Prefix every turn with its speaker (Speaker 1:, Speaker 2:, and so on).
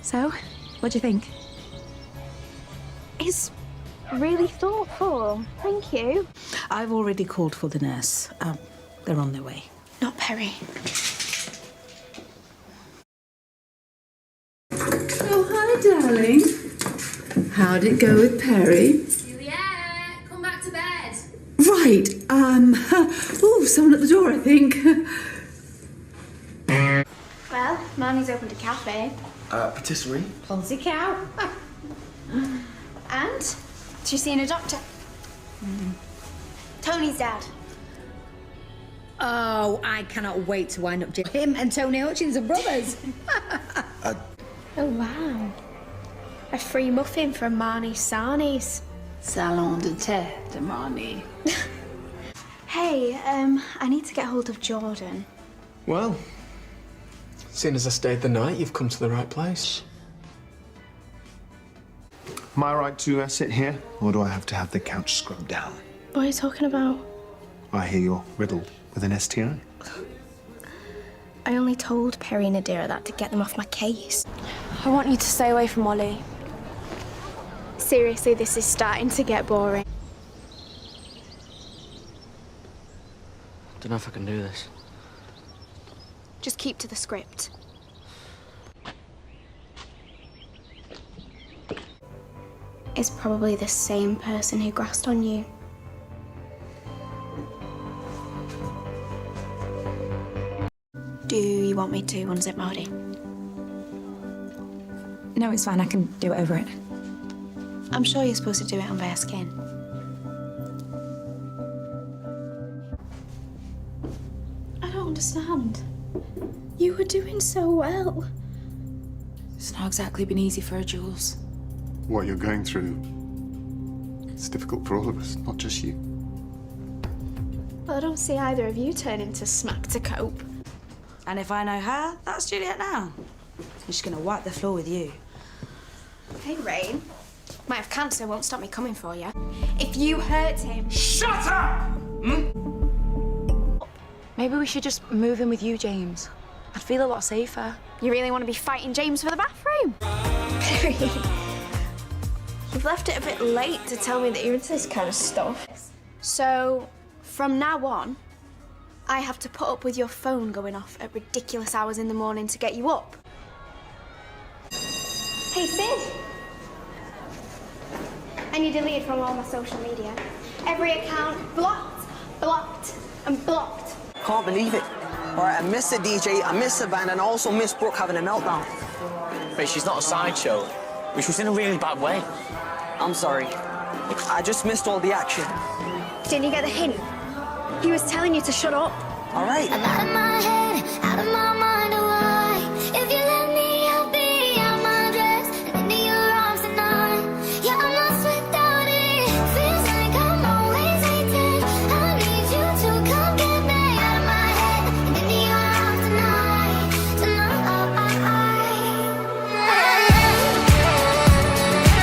Speaker 1: So, what do you think?
Speaker 2: It's really thoughtful. Thank you.
Speaker 3: I've already called for the nurse. They're on their way.
Speaker 2: Not Perry.
Speaker 4: Oh, hi, darling. How'd it go with Perry?
Speaker 5: Juliet, come back to bed.
Speaker 4: Right, oh, someone at the door, I think.
Speaker 2: Well, Marnie's opened a cafe.
Speaker 6: Patisserie?
Speaker 2: Fancy cow. And she's seeing a doctor. Tony's dad.
Speaker 1: Oh, I cannot wait to wind up him and Tony Hutchins are brothers.
Speaker 2: Oh, wow. A free muffin from Marnie Sarni's.
Speaker 3: Salon de thé de Marnie.
Speaker 2: Hey, I need to get hold of Jordan.
Speaker 6: Well, seeing as I stayed the night, you've come to the right place.
Speaker 7: Am I right to sit here, or do I have to have the couch scrubbed down?
Speaker 2: What are you talking about?
Speaker 7: I hear you're riddled with an STI.
Speaker 2: I only told Perry and Adira that to get them off my case. I want you to stay away from Ollie. Seriously, this is starting to get boring.
Speaker 6: Don't know if I can do this.
Speaker 2: Just keep to the script. It's probably the same person who grassed on you. Do you want me to unzip Marty?
Speaker 1: No, it's fine. I can do it over it.
Speaker 2: I'm sure you're supposed to do it on bare skin. I don't understand. You were doing so well.
Speaker 1: It's not exactly been easy for her, Jules.
Speaker 7: What you're going through, it's difficult for all of us, not just you.
Speaker 2: Well, I don't see either of you turning to smack to cope.
Speaker 3: And if I know her, that's Juliet now. She's gonna wipe the floor with you.
Speaker 2: Hey, Rain. Might have cancer, won't stop me coming for you. If you hurt him...
Speaker 6: Shut up!
Speaker 8: Maybe we should just move in with you, James. I'd feel a lot safer.
Speaker 2: You really want to be fighting James for the bathroom? Perry, you've left it a bit late to tell me that you're into this kind of stuff. So, from now on, I have to put up with your phone going off at ridiculous hours in the morning to get you up. Hey, Sid. And you deleted from all my social media. Every account blocked, blocked, and blocked.
Speaker 9: Can't believe it. All right, I miss the DJ, I miss the band, and I also miss Brooke having a meltdown.
Speaker 10: But she's not a sideshow, which was in a really bad way.
Speaker 9: I'm sorry. I just missed all the action.
Speaker 2: Didn't you get the hint? He was telling you to shut up.
Speaker 9: All right.
Speaker 5: I'm out of my head, out of my mind.